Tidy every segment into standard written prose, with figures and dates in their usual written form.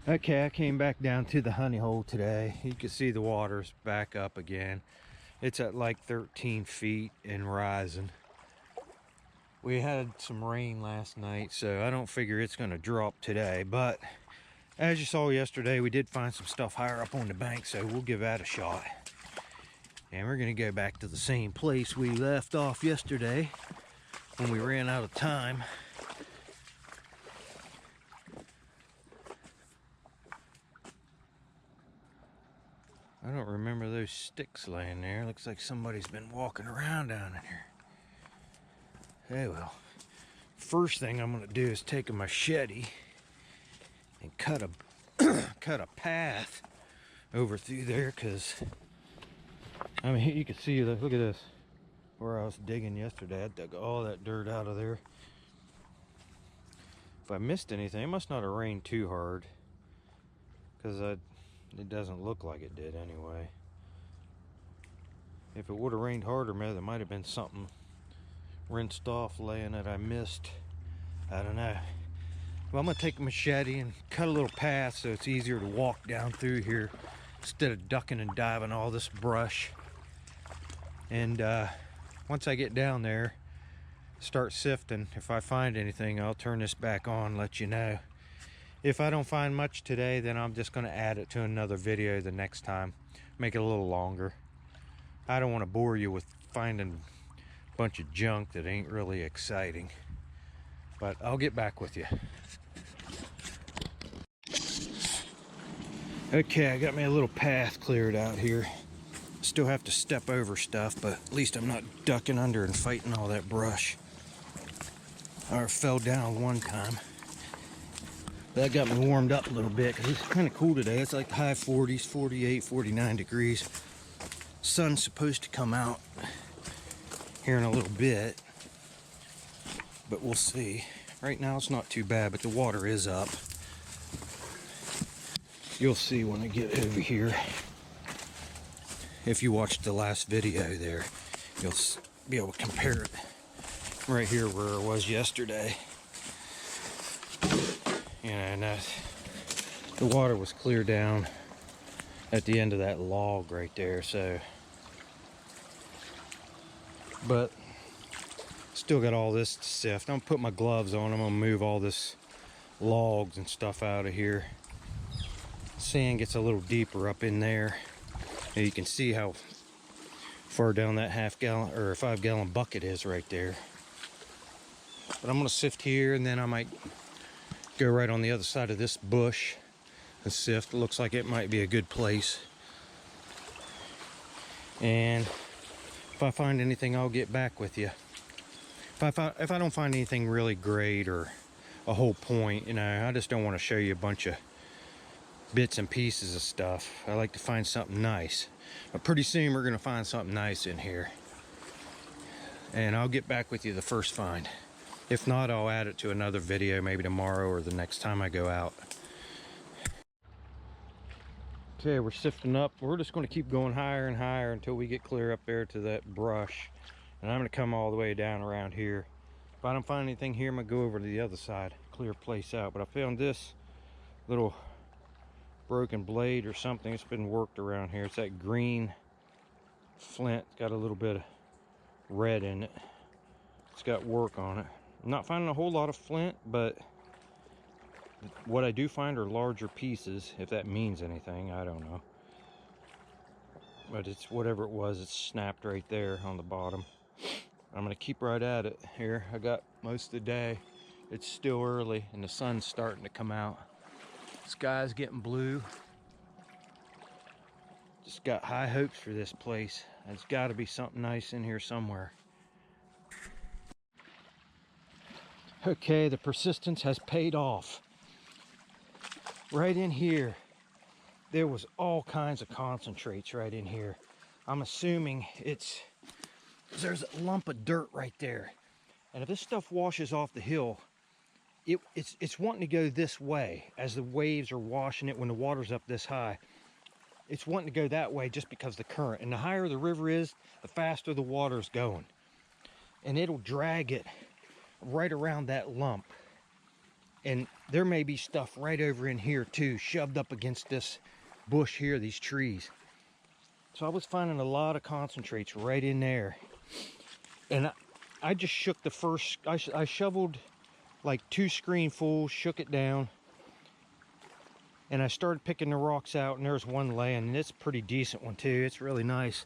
Okay, I came back down to the honey hole today. You can see the water's back up again. It's at like 13 feet and rising. We had some rain last night, so I don't figure it's going to drop today. But as you saw yesterday, we did find some stuff higher up on the bank, so we'll give that a shot. And we're going to go back to the same place we left off yesterday when we ran out of time. I don't remember those sticks laying there. Looks like somebody's been walking around down in here. Hey, well, first thing I'm going to do is take a machete and cut a path over through there, because I mean, you can see, look at this, where I was digging yesterday. I dug all that dirt out of there. If I missed anything, it must not have rained too hard, because it doesn't look like it did anyway. If it would have rained harder, maybe there might have been something rinsed off laying that I missed. I don't know. Well, I'm gonna take a machete and cut a little path so it's easier to walk down through here instead of ducking and diving all this brush. And once I get down there, start sifting. If I find anything, I'll turn this back on, let you know. If I don't find much today, then I'm just going to add it to another video the next time. Make it a little longer. I don't want to bore you with finding a bunch of junk that ain't really exciting. But I'll get back with you. Okay, I got me a little path cleared out here. Still have to step over stuff, but at least I'm not ducking under and fighting all that brush. I fell down one time. That got me warmed up a little bit because it's kind of cool today. It's like high 40s, 48, 49 degrees. Sun's supposed to come out here in a little bit, but we'll see. Right now it's not too bad, but the water is up. You'll see when I get over here. If you watched the last video there, you'll be able to compare it right here where it was yesterday. And the water was clear down at the end of that log right there, so, but still got all this to sift. I'm gonna put my gloves on. I'm gonna move all this logs and stuff out of here. Sand gets a little deeper up in there, and you can see how far down that 1/2 gallon or 5-gallon bucket is right there. But I'm gonna sift here, and then I might go right on the other side of this bush and sift. It looks like it might be a good place. And if I find anything, I'll get back with you. If I don't find anything really great or a whole point, you know, I just don't want to show you a bunch of bits and pieces of stuff. I like to find something nice. But pretty soon we're going to find something nice in here. And I'll get back with you the first find. If not, I'll add it to another video, maybe tomorrow or the next time I go out. Okay, we're sifting up. We're just going to keep going higher and higher until we get clear up there to that brush. And I'm going to come all the way down around here. If I don't find anything here, I'm going to go over to the other side, clear a place out. But I found this little broken blade or something. It's been worked around here. It's that green flint. It's got a little bit of red in it. It's got work on it. I'm not finding a whole lot of flint, but what I do find are larger pieces, if that means anything. I don't know. But it's whatever it was, it's snapped right there on the bottom. I'm going to keep right at it here. I got most of the day. It's still early and the sun's starting to come out. Sky's getting blue. Just got high hopes for this place. There's got to be something nice in here somewhere. Okay, the persistence has paid off. Right in here, there was all kinds of concentrates right in here. I'm assuming there's a lump of dirt right there. And if this stuff washes off the hill, it's wanting to go this way as the waves are washing it when the water's up this high. It's wanting to go that way just because of the current. And the higher the river is, the faster the water's going. And it'll drag it right around that lump. And there may be stuff right over in here too, shoved up against this bush here, these trees. So I was finding a lot of concentrates right in there. And I just shook the first, I shoveled like 2 screenfuls, shook it down. And I started picking the rocks out, and there's one laying, and it's a pretty decent one too. It's really nice.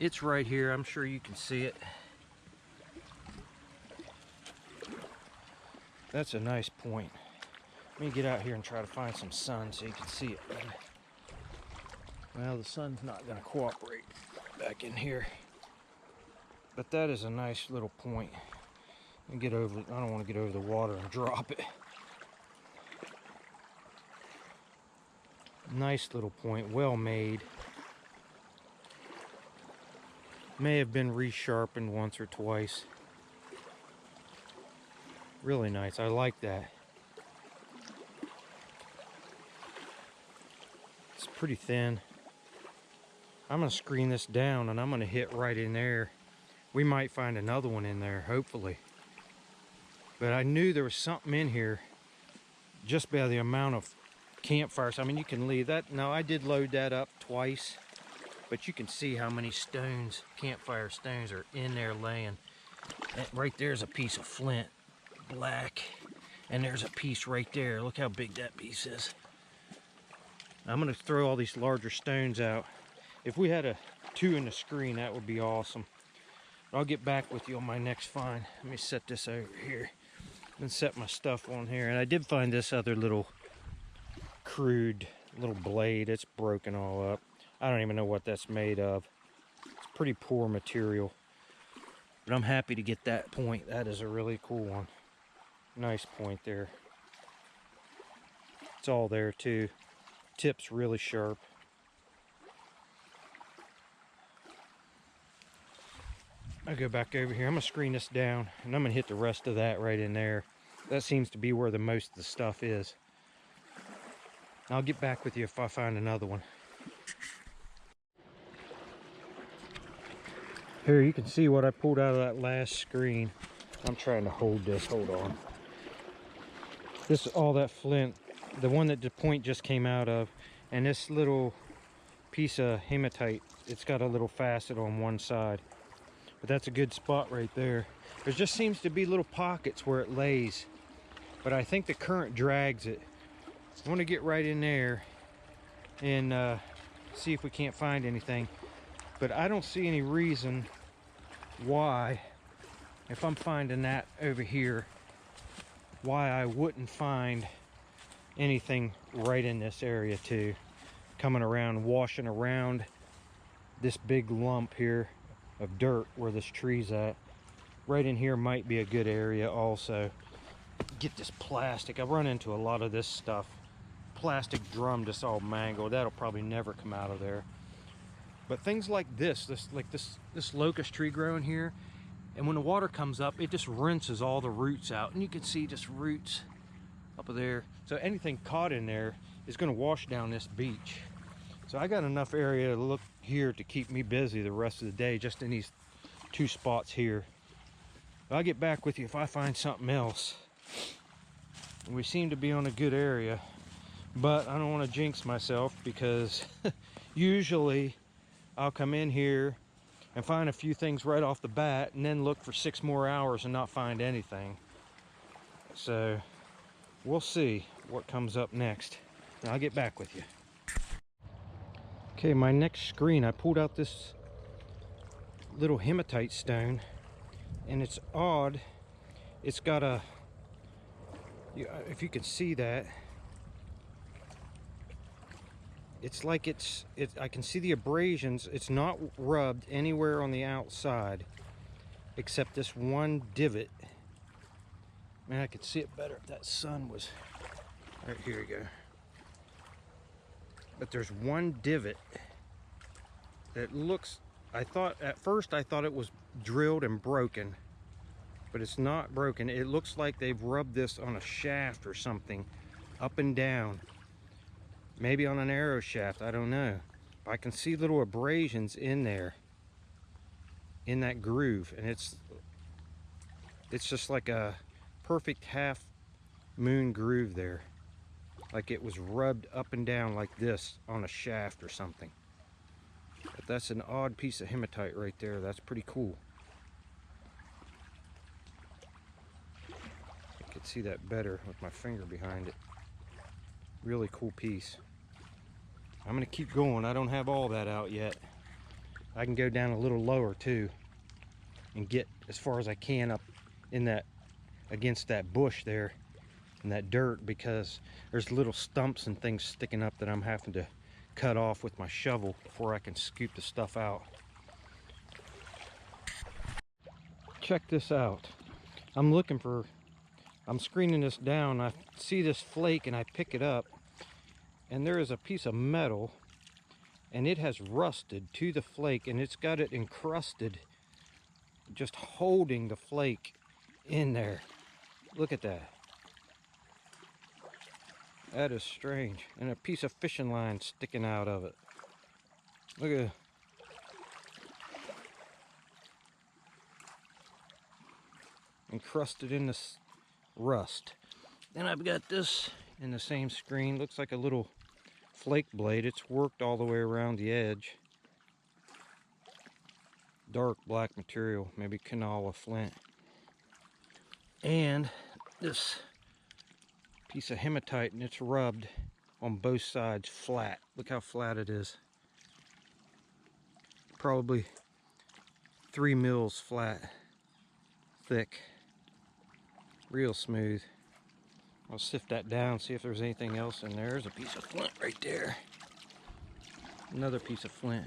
It's right here, I'm sure you can see it. That's a nice point. Let me get out here and try to find some sun so you can see it better. Well, the sun's not gonna cooperate back in here. But that is a nice little point. And get over, I don't want to get over the water and drop it. Nice little point, well made. May have been resharpened once or twice. Really nice, I like that. It's pretty thin. I'm gonna screen this down and I'm gonna hit right in there. We might find another one in there, hopefully. But I knew there was something in here just by the amount of campfires. I mean, you can leave that. Now, I did load that up twice, but you can see how many stones, campfire stones, are in there laying. And right there's a piece of flint, black, and there's a piece right there. Look how big that piece is. I'm gonna throw all these larger stones out. If we had 2 in the screen, that would be awesome. I'll get back with you on my next find. Let me set this over here and set my stuff on here. And I did find this other little crude little blade. It's broken all up. I don't even know what that's made of. It's pretty poor material. But I'm happy to get that point. That is a really cool one. Nice point there. It's all there too. Tip's really sharp. I'll go back over here. I'm gonna screen this down and I'm gonna hit the rest of that right in there. That seems to be where the most of the stuff is. I'll get back with you if I find another one. Here, you can see what I pulled out of that last screen. I'm trying to hold this, hold on. This is all that flint, the one that the point just came out of, and this little piece of hematite, it's got a little facet on one side. But that's a good spot right there. There just seems to be little pockets where it lays, but I think the current drags it. I want to get right in there and see if we can't find anything. But I don't see any reason why, if I'm finding that over here, why I wouldn't find anything right in this area too. Coming around, washing around this big lump here of dirt where this tree's at. Right in here might be a good area also. Get this plastic. I've run into a lot of this stuff. Plastic drum just all mangled. That'll probably never come out of there. But things like this locust tree growing here, and when the water comes up, it just rinses all the roots out, and you can see just roots up there. So anything caught in there is going to wash down this beach. So I got enough area to look here to keep me busy the rest of the day, just in these 2 spots here. I'll get back with you if I find something else. We seem to be on a good area, but I don't want to jinx myself, because usually I'll come in here and find a few things right off the bat and then look for 6 more hours and not find anything. So we'll see what comes up next. And I'll get back with you. Okay, my next screen, I pulled out this little hematite stone, and it's odd. It's got a, if you can see that, it's like I can see the abrasions. It's not rubbed anywhere on the outside except this one divot. Man, I could see it better if that sun was right here. You go. But there's one divot that looks, at first I thought it was drilled and broken, but it's not broken. It looks like they've rubbed this on a shaft or something, up and down. Maybe on an arrow shaft, I don't know. But I can see little abrasions in there, in that groove, and it's just like a perfect half moon groove there. Like it was rubbed up and down like this on a shaft or something. But that's an odd piece of hematite right there. That's pretty cool. I could see that better with my finger behind it. Really cool piece. I'm gonna keep going. I don't have all that out yet. I can go down a little lower too and get as far as I can up in that, against that bush there and that dirt, because there's little stumps and things sticking up that I'm having to cut off with my shovel before I can scoop the stuff out. Check this out. I'm screening this down. I see this flake and I pick it up, and there is a piece of metal and it has rusted to the flake, and it's got it encrusted, just holding the flake in there. Look at that. That is strange. And a piece of fishing line sticking out of it. Look at it. Encrusted in this rust. Then I've got this in the same screen. Looks like a little flake blade. It's worked all the way around the edge. Dark black material, maybe Kanawha flint. And this piece of hematite, and it's rubbed on both sides flat. Look how flat it is. Probably 3 mils flat, thick, real smooth. I'll sift that down, see if there's anything else in there. There's a piece of flint right there. Another piece of flint.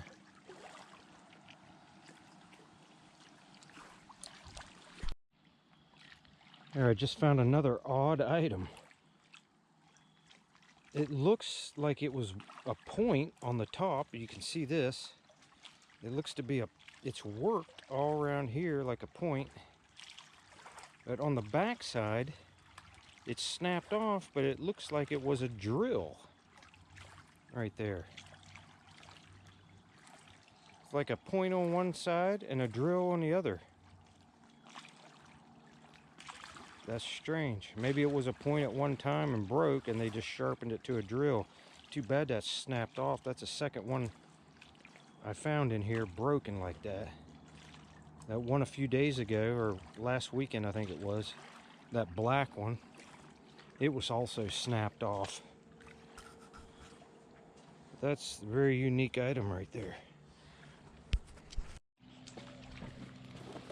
There, I just found another odd item. It looks like it was a point on the top. You can see this. It looks to be it's worked all around here like a point. But on the back side, it's snapped off, but it looks like it was a drill right there. It's like a point on one side and a drill on the other. That's strange. Maybe it was a point at one time and broke, and they just sharpened it to a drill. Too bad that's snapped off. That's the second one I found in here broken like that. That one a few days ago, or last weekend I think it was, that black one, it was also snapped off. That's a very unique item right there.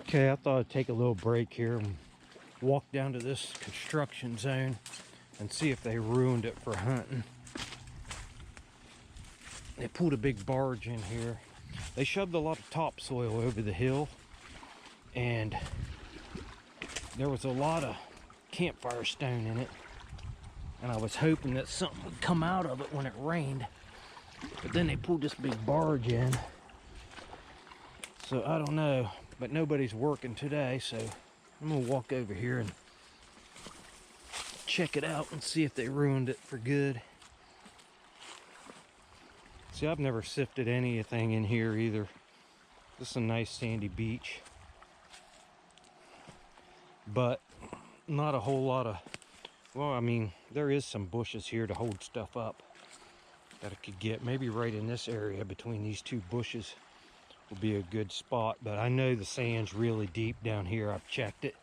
Okay, I thought I'd take a little break here and walk down to this construction zone and see if they ruined it for hunting. They pulled a big barge in here. They shoved a lot of topsoil over the hill, and there was a lot of campfire stone in it, and I was hoping that something would come out of it when it rained. But then they pulled this big barge in, so I don't know. But nobody's working today, so I'm gonna walk over here and check it out and see if they ruined it for good. See, I've never sifted anything in here either. This is a nice sandy beach, but not a whole lot of, well, I mean, there is some bushes here to hold stuff up that I could get. Maybe right in this area between these two bushes will be a good spot, but I know the sand's really deep down here. I've checked it.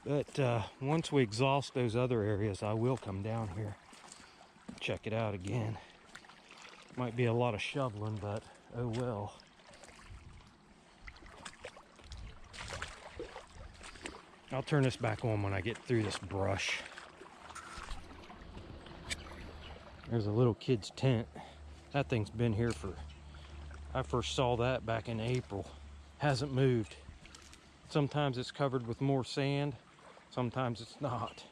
But once we exhaust those other areas, I will come down here, check it out again. Might be a lot of shoveling, but oh well. I'll turn this back on when I get through this brush. There's a little kid's tent. That thing's been here I first saw that back in April. Hasn't moved. Sometimes it's covered with more sand, sometimes it's not.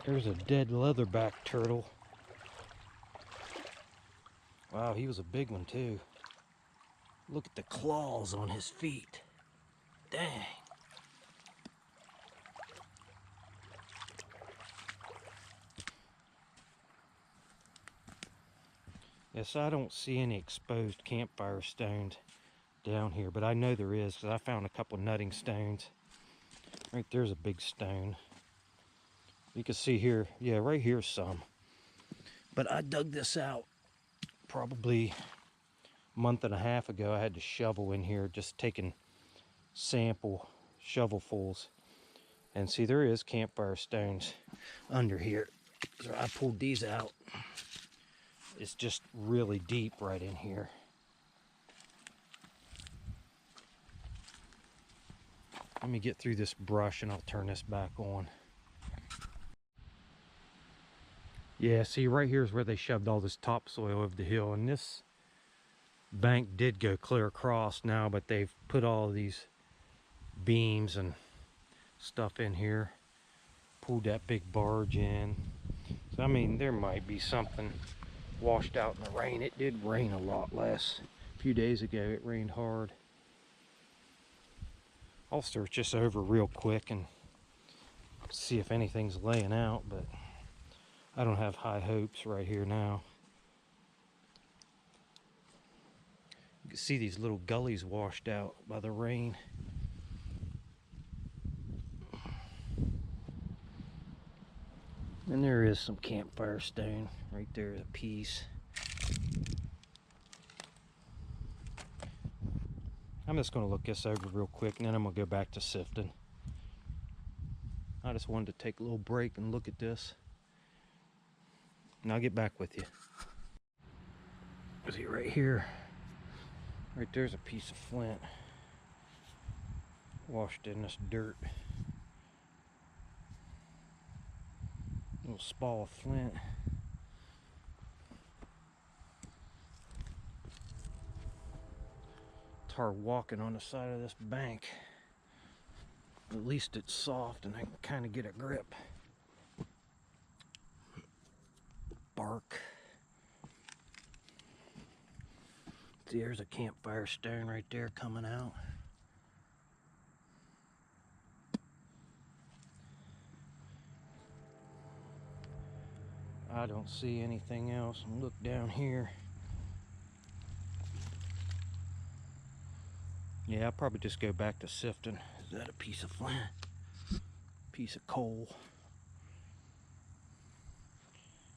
There's a dead leatherback turtle. Wow, he was a big one too. Look at the claws on his feet. Dang. Yes, I don't see any exposed campfire stones down here, but I know there is because I found a couple nutting stones. Right there's a big stone. You can see here, yeah, right here's some. But I dug this out probably a month and a half ago. I had to shovel in here, just taking sample shovelfuls. And see, there is campfire stones under here. So I pulled these out. It's just really deep right in here. Let me get through this brush and I'll turn this back on. Yeah, see, right here is where they shoved all this topsoil over the hill, and this bank did go clear across now, but they've put all these beams and stuff in here, pulled that big barge in. So I mean, there might be something washed out in the rain. It did rain a lot a few days ago. It rained hard. I'll search this over real quick and see if anything's laying out, but I don't have high hopes right here now. You can see these little gullies washed out by the rain. And there is some campfire stone. Right there is a piece. I'm just going to look this over real quick and then I'm going to go back to sifting. I just wanted to take a little break and look at this. And I'll get back with you. See right here. Right there's a piece of flint. Washed in this dirt. Little spall of flint. It's hard walking on the side of this bank. At least it's soft and I can kind of get a grip. Bark. See, there's a campfire stone right there coming out. I don't see anything else. And look down here. Yeah, I'll probably just go back to sifting. Is that a piece of flint? Piece of coal.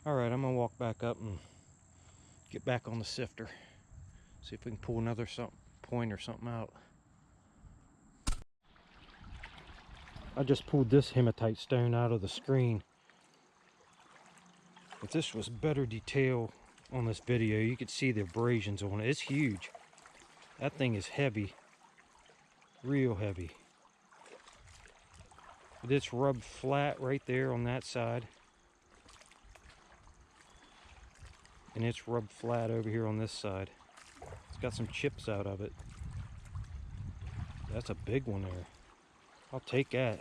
Alright, I'm gonna walk back up and get back on the sifter. See if we can pull another point or something out. I just pulled this hematite stone out of the screen. If this was better detail on this video, you could see the abrasions on it. It's huge. That thing is heavy. Real heavy. But it's rubbed flat right there on that side. And it's rubbed flat over here on this side. It's got some chips out of it. That's a big one there. I'll take that.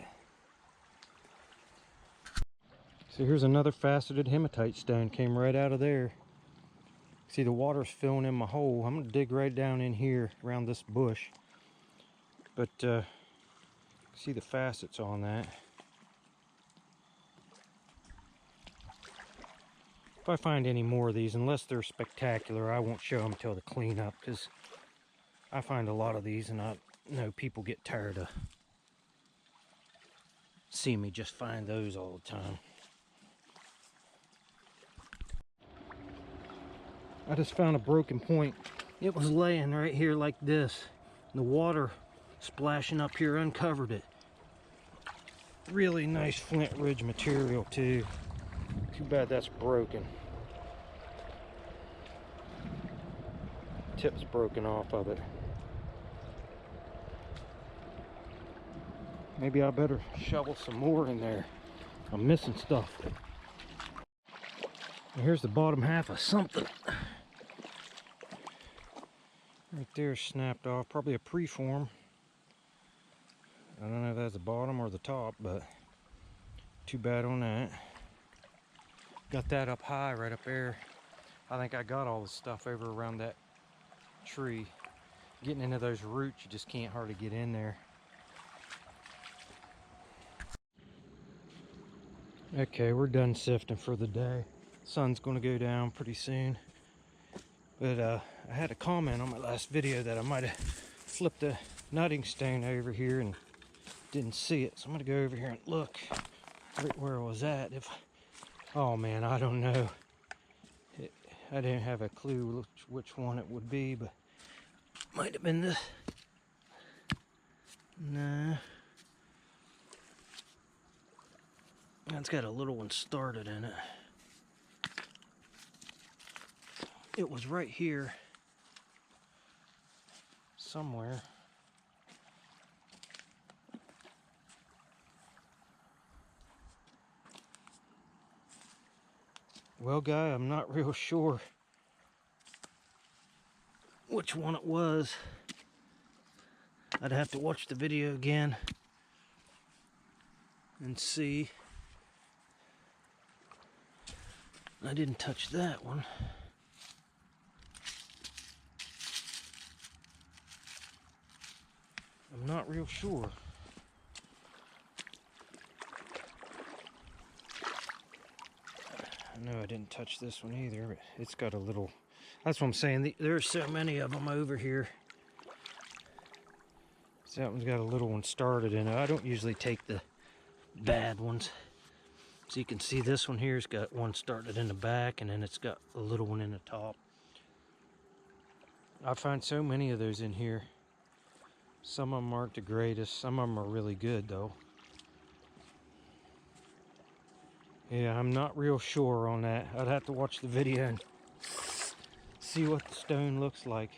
So here's another faceted hematite stone. Came right out of there. See, the water's filling in my hole. I'm going to dig right down in here around this bush. But see the facets on that. If I find any more of these, unless they're spectacular, I won't show them until the cleanup, because I find a lot of these and I know people get tired of seeing me just find those all the time. I just found a broken point. It was laying right here like this. The water splashing up here uncovered it. Really nice flint ridge material too. Too bad that's broken. Tip's broken off of it. Maybe I better shovel some more in there. I'm missing stuff. And here's the bottom half of something. Right there snapped off. Probably a preform. I don't know if that's the bottom or the top, but too bad on that. Got that up high right up there. I think I got all the stuff over around that tree. Getting into those roots, you just can't hardly get in there. Okay, we're done sifting for the day. Sun's gonna go down pretty soon. But I had a comment on my last video that I might have flipped a nutting stone over here and didn't see it. So I'm gonna go over here and look right where it was at. Oh man, I don't know. I didn't have a clue which one it would be, but might have been this. Nah. It's got a little one started in it. It was right here somewhere. Well, guy, I'm not real sure which one it was. I'd have to watch the video again and see. I didn't touch that one. I'm not real sure. I know I didn't touch this one either, but it's got a little... That's what I'm saying. There's so many of them over here. So that one's got a little one started in it. I don't usually take the bad ones. So you can see this one here's got one started in the back, and then it's got a little one in the top. I find so many of those in here. Some of them aren't the greatest. Some of them are really good though. Yeah, I'm not real sure on that. I'd have to watch the video and see what the stone looks like.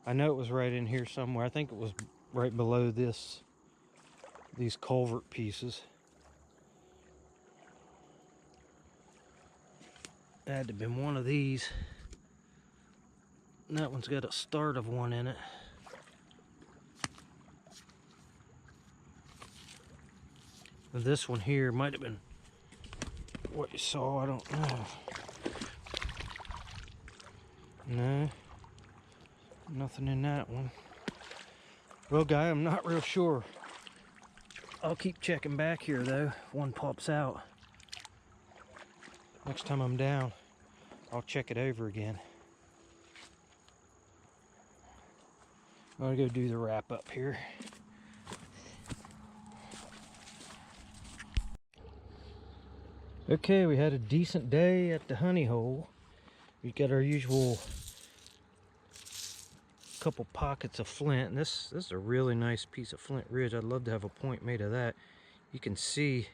I know it was right in here somewhere. I think it was right below these culvert pieces. It had to have been one of these. And that one's got a start of one in it. And this one here might have been what you saw, I don't know. No, nothing in that one. Well, guy, I'm not real sure. I'll keep checking back here though. If one pops out, next time I'm down, I'll check it over again. I'm gonna go do the wrap up here. Okay, we had a decent day at the honey hole. We got our usual couple pockets of flint, and this is a really nice piece of flint ridge. I'd love to have a point made of that. You can see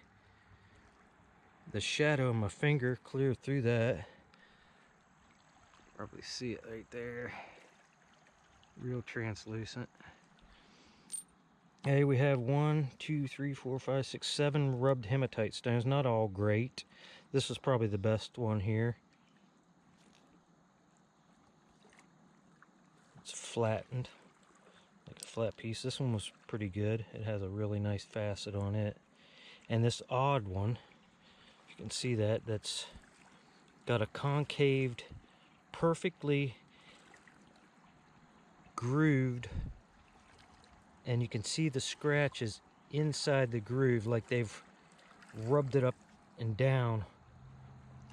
the shadow of my finger clear through that. Probably see it right there. Real translucent. Hey, we have 1, 2, 3, 4, 5, 6, 7 rubbed hematite stones. Not all great. This is probably the best one here. It's flattened, like a flat piece. This one was pretty good. It has a really nice facet on it. And this odd one, you can see that's got a concaved, perfectly grooved, and you can see the scratches inside the groove, like they've rubbed it up and down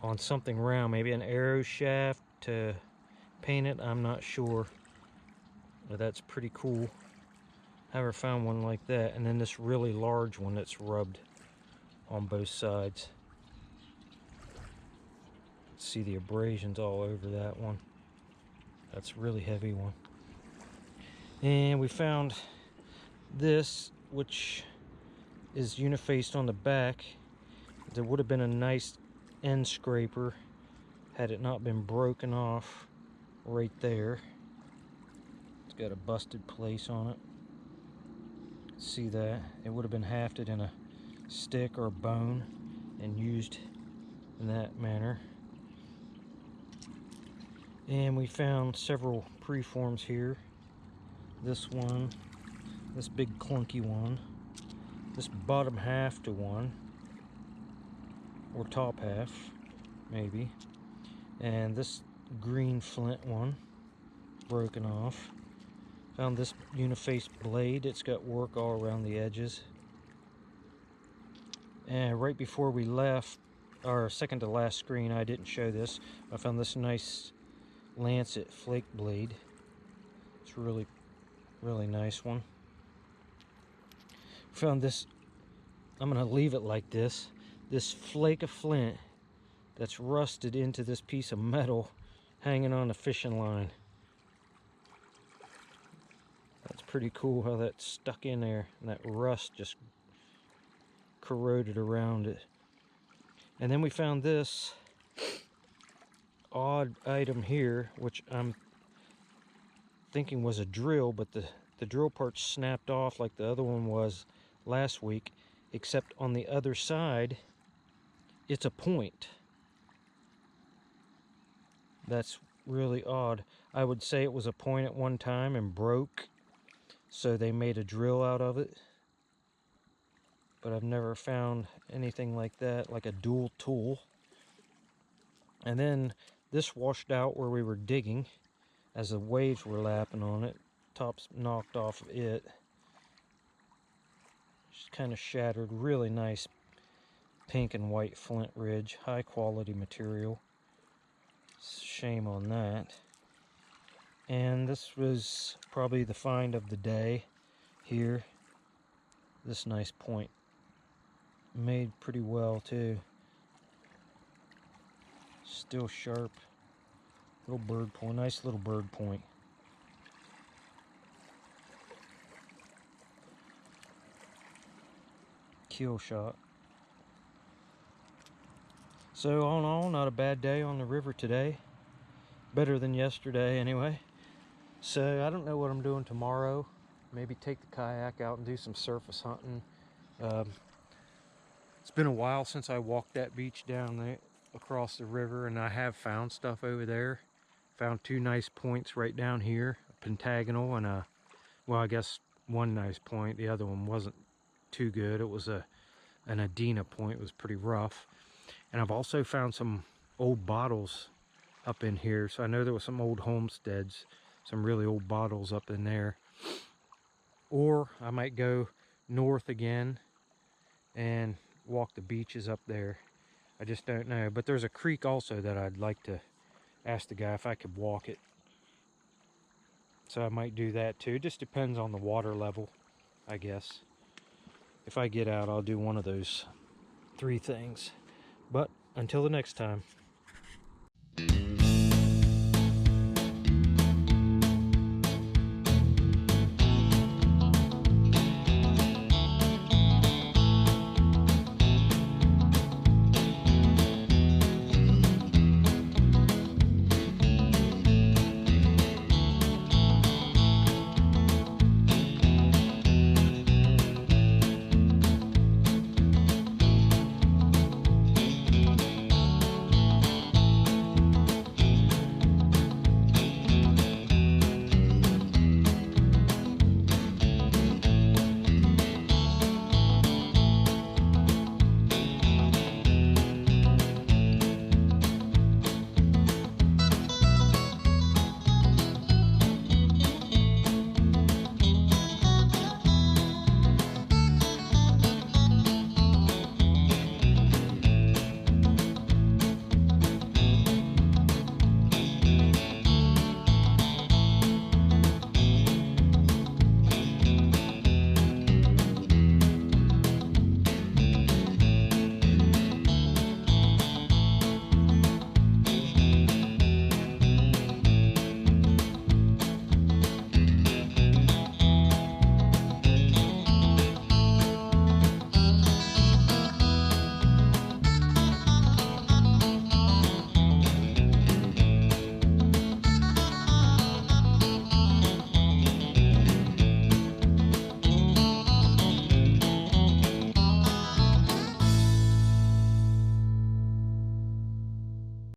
on something round, maybe an arrow shaft to paint it. I'm not sure, but that's pretty cool. Never found one like that. And then this really large one that's rubbed on both sides. See the abrasions all over that one. That's a really heavy one. And we found this, which is unifaced on the back. There would have been a nice end scraper had it not been broken off right there. It's got a busted place on it. See that? It would have been hafted in a stick or a bone and used in that manner. And we found several preforms here. This one, this big clunky one, this bottom half to one, or top half, maybe, and this green flint one, broken off. Found this unifaced blade. It's got work all around the edges. And right before we left, our second to last screen, I didn't show this. I found this nice lancet flake blade. It's really nice one. Found this, I'm gonna leave it like this flake of flint that's rusted into this piece of metal hanging on a fishing line. That's pretty cool how that's stuck in there and that rust just corroded around it. And then we found this odd item here, which I'm thinking was a drill, but the drill part snapped off like the other one was last week, except on the other side it's a point. That's really odd. I would say it was a point at one time and broke, so they made a drill out of it. But I've never found anything like that, like a dual tool. And then this washed out where we were digging as the waves were lapping on it. Top's knocked off of it. Just kind of shattered. Really nice pink and white flint ridge. High quality material. Shame on that. And this was probably the find of the day here. This nice point. Made pretty well too. Still sharp. Little bird point. Nice little bird point. Kill shot. So all in all, not a bad day on the river today. Better than yesterday anyway. So I don't know what I'm doing tomorrow. Maybe take the kayak out and do some surface hunting. It's been a while since I walked that beach down there across the river, and I have found stuff over there. Found two nice points right down here, a pentagonal and a, well, I guess one nice point. The other one wasn't too good. It was an Adena point. It was pretty rough. And I've also found some old bottles up in here. So I know there was some old homesteads, some really old bottles up in there. Or I might go north again and walk the beaches up there. I just don't know. But there's a creek also that I'd like to ask the guy if I could walk it. So I might do that too. It just depends on the water level, I guess. If I get out, I'll do one of those three things. But until the next time.